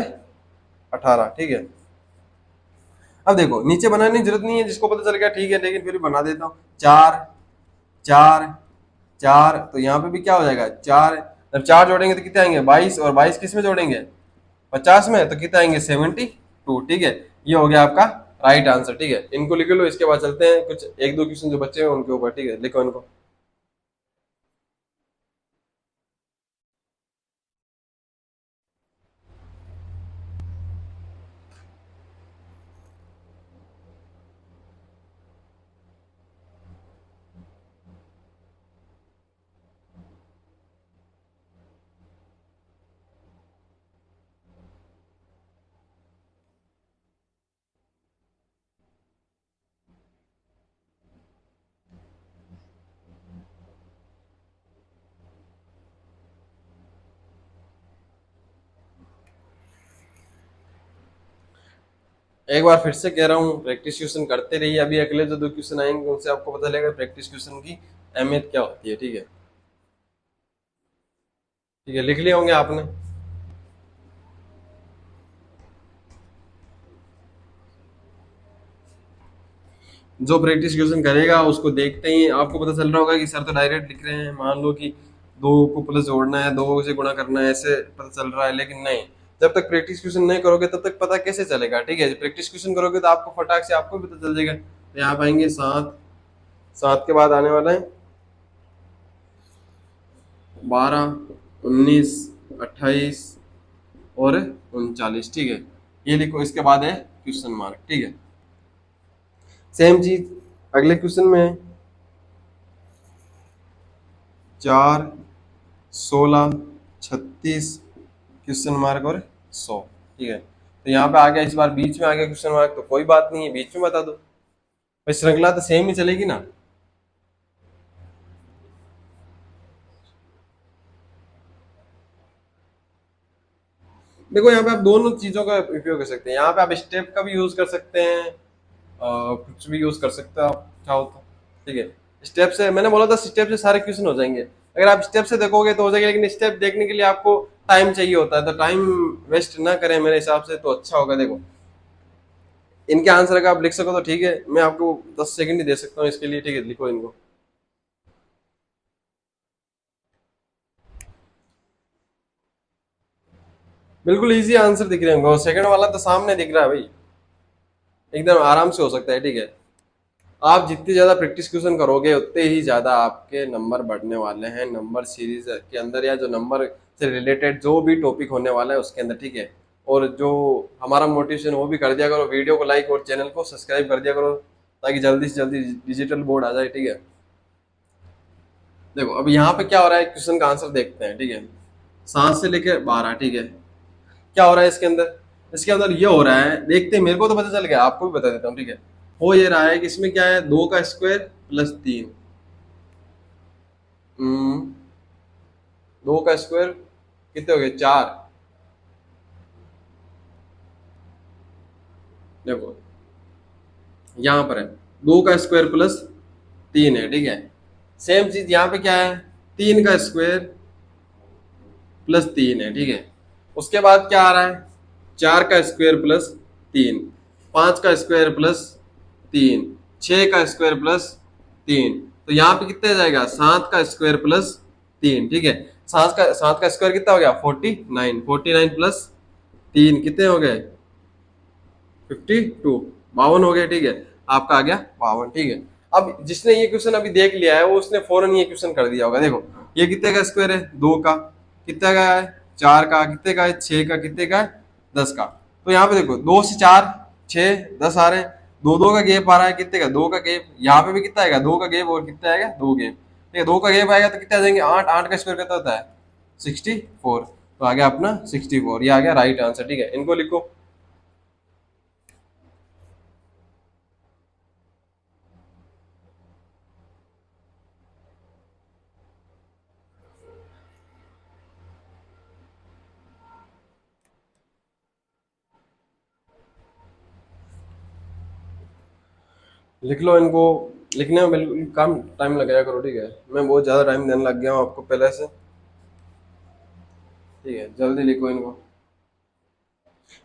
Speaker 1: 18, ठीक है। अब देखो नीचे बनाने की जरूरत नहीं है, जिसको पता चल गया ठीक है, लेकिन फिर भी बना देता हूँ। 4, 4, 4, तो यहाँ पे भी क्या हो जाएगा 4, जब 4 जोड़ेंगे तो कितने आएंगे 22, और 22 किस में जोड़ेंगे 50 में, तो कितने आएंगे 72। ठीक है, ये हो गया आपका राइट आंसर। ठीक है, इनको लिख लो, इसके बाद चलते हैं कुछ एक दो क्वेश्चन जो बच्चे हैं उनके ऊपर। ठीक है, लिखो इनको। एक बार फिर से कह रहा हूँ, प्रैक्टिस क्वेश्चन करते रहिए। अभी अगले जो दो क्वेश्चन आएंगे उनसे आपको पता लगेगा प्रैक्टिस क्वेश्चन की अहमियत क्या होती है। ठीक है, ठीक है, लिख लिए होंगे आपने। जो प्रैक्टिस क्वेश्चन करेगा उसको देखते ही आपको पता चल रहा होगा कि सर तो डायरेक्ट लिख रहे हैं, मान लो कि दो को प्लस जोड़ना है, दो से गुणा करना है, ऐसे पता चल रहा है। लेकिन नहीं, जब तक प्रैक्टिस क्वेश्चन नहीं करोगे तब तक पता कैसे चलेगा। ठीक है, प्रैक्टिस क्वेश्चन करोगे तो आपको फटाक से आपको भी पता चल जाएगा। तो यहाँ पाएंगे 7, 7 के बाद आने वाला है 12, 19, 28 और 39। ठीक है, ये लिखो, इसके बाद है क्वेश्चन मार्क। ठीक है, सेम चीज अगले क्वेश्चन में है 4, 16, 36 क्वेश्चन मार्क और 100। ठीक है, तो यहाँ पे आ गया, इस बार बीच में आ गया क्वेश्चन मार्क, तो कोई बात नहीं है, बीच में बता दो भाई, श्रृंखला तो सेम ही चलेगी ना। देखो यहाँ पे आप दोनों चीजों का उपयोग कर सकते हैं, यहाँ पे आप स्टेप का भी यूज कर सकते हैं, कुछ भी यूज कर सकते हो आप चाहो तो। ठीक है, स्टेप से मैंने बोला था, स्टेप से सारे क्वेश्चन हो जाएंगे। अगर आप स्टेप से देखोगे तो हो जाएगा, लेकिन स्टेप देखने के लिए आपको टाइम चाहिए होता है, तो टाइम वेस्ट ना करें मेरे हिसाब से तो अच्छा होगा। देखो, इनके आंसर का आप लिख सको तो ठीक है, मैं आपको 10 सेकंड ही दे सकता हूँ इसके लिए। ठीक है, लिखो इनको। बिल्कुल इजी आंसर दिख रहे होंगे, सेकंड वाला तो सामने दिख रहा है भाई, एकदम आराम से हो सकता है। ठीक है, आप जितनी ज्यादा प्रैक्टिस क्वेश्चन करोगे उतने ही ज्यादा आपके नंबर बढ़ने वाले हैं नंबर सीरीज के अंदर, या जो नंबर से रिलेटेड जो भी टॉपिक होने वाला है उसके अंदर। ठीक है, और जो हमारा मोटिवेशन वो भी कर दिया करो, वीडियो को लाइक और चैनल को सब्सक्राइब कर दिया करो, ताकि जल्दी से जल्दी डिजिटल बोर्ड आ जाए। ठीक है, देखो अब यहाँ पे क्या हो रहा है, क्वेश्चन का आंसर देखते हैं। ठीक है, 7 से लेकर 12। ठीक है, क्या हो रहा है इसके अंदर, इसके अंदर ये हो रहा है, देखते हैं, मेरे को तो पता चल गया, आपको भी बता देता हूँ। ठीक है, हो ये रहा है कि इसमें क्या है, 2 का स्क्वायर प्लस 3, 2 का स्क्वायर कितने हो गए 4। देखो यहाँ पर है 2 का स्क्वायर प्लस 3 है। ठीक है, सेम चीज यहाँ पे क्या है, 3 का स्क्वायर प्लस 3 है। ठीक है, उसके बाद क्या आ रहा है, 4 का स्क्वायर प्लस 3, 5 का स्क्वायर प्लस 3, 6 का स्क्वायर प्लस 3, तो यहाँ पे कितना आ जाएगा, 7 का स्क्वायर प्लस 3। ठीक है, 7 का स्क्वायर कितना हो गया 49, 49 प्लस 3 कितने हो गए 52, 52 हो गए। ठीक है, आपका आ गया 52। ठीक है, अब जिसने ये क्वेश्चन अभी देख लिया है वो उसने फौरन ये क्वेश्चन कर दिया होगा। देखो ये कितने का स्क्वायर है, 2 का, कितने का है 4 का, कितने का है 6 का, कितने का है 10 का। तो यहाँ पे देखो 2 से 4, 6, 10 आ रहे हैं, 2 2 का गैप आ रहा है, कितने का 2 का गैप, यहाँ पे भी कितना आएगा 2 का गैप, और कितना आएगा 2 गैप। ठीक है, 2 का गैप आएगा तो कितना आ जाएंगे 8, 8 का स्क्वायर कितना होता है 64, तो आ गया अपना 64, ये आ गया राइट आंसर। ठीक है, इनको लिखो। लिख लो इनको, लिखने में बिल्कुल कम टाइम लगाया करो। ठीक है, मैं बहुत ज़्यादा टाइम देने लग गया हूँ आपको पहले से। ठीक है, जल्दी लिखो इनको।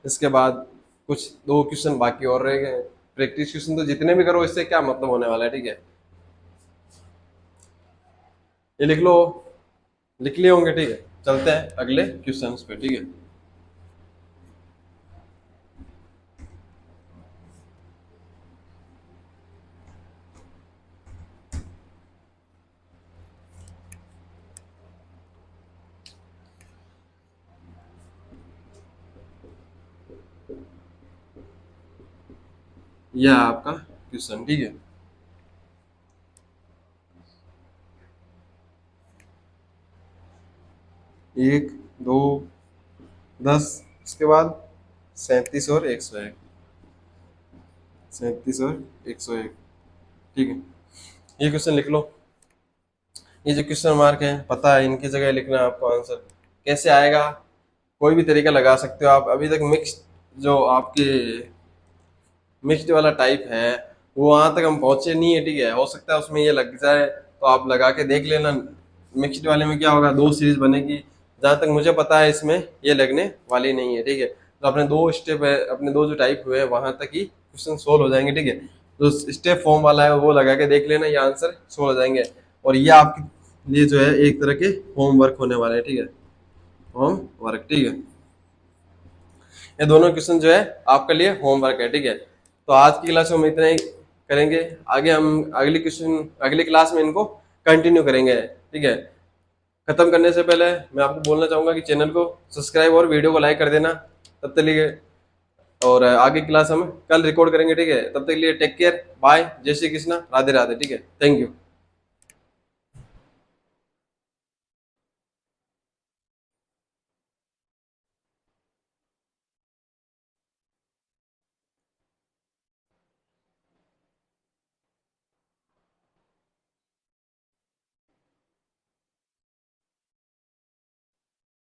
Speaker 1: इसके बाद कुछ दो क्वेश्चन बाकी और रह गए, प्रैक्टिस क्वेश्चन तो जितने भी करो इससे क्या मतलब होने वाला है। ठीक है, ये लिख लो, लिख लिए होंगे, ठीक है। चलते हैं अगले क्वेश्चन पे, ठीक है। यह है आपका क्वेश्चन, ठीक है। एक, दो, 10, इसके बाद 37 और 101, 37 और 101, ठीक है। ये क्वेश्चन लिख लो। ये जो क्वेश्चन मार्क है, पता है इनकी जगह लिखना है आपको आंसर। कैसे आएगा, कोई भी तरीका लगा सकते हो आप। अभी तक मिक्स जो आपके मिक्स्ड वाला टाइप है वो वहां तक हम पहुंचे नहीं है, ठीक है। हो सकता है उसमें ये लग जाए, तो आप लगा के देख लेना। मिक्स्ड वाले में क्या होगा, दो सीरीज बनेगी। जहां तक मुझे पता है इसमें ये लगने वाली नहीं है, ठीक है। तो अपने दो स्टेप है, अपने दो जो टाइप हुए हैं वहां तक ही क्वेश्चन सोल्व हो जाएंगे, ठीक है। जो स्टेप फॉर्म वाला है वो लगा के देख लेना, ये आंसर सोल्व हो जाएंगे। और ये आपके लिए जो है एक तरह के होमवर्क होने वाले हैं, ठीक है। होमवर्क, ठीक है। ये दोनों क्वेश्चन जो है आपके लिए होमवर्क है, ठीक है। तो आज की क्लास में हम इतना ही करेंगे। आगे हम अगली क्वेश्चन अगली क्लास में इनको कंटिन्यू करेंगे, ठीक है। खत्म करने से पहले मैं आपको बोलना चाहूंगा कि चैनल को सब्सक्राइब और वीडियो को लाइक कर देना। तब तक लिए, और आगे क्लास हम कल रिकॉर्ड करेंगे, ठीक है। तब तक के लिए टेक केयर, बाय, जय श्री कृष्णा, राधे राधे, ठीक है। Thank you.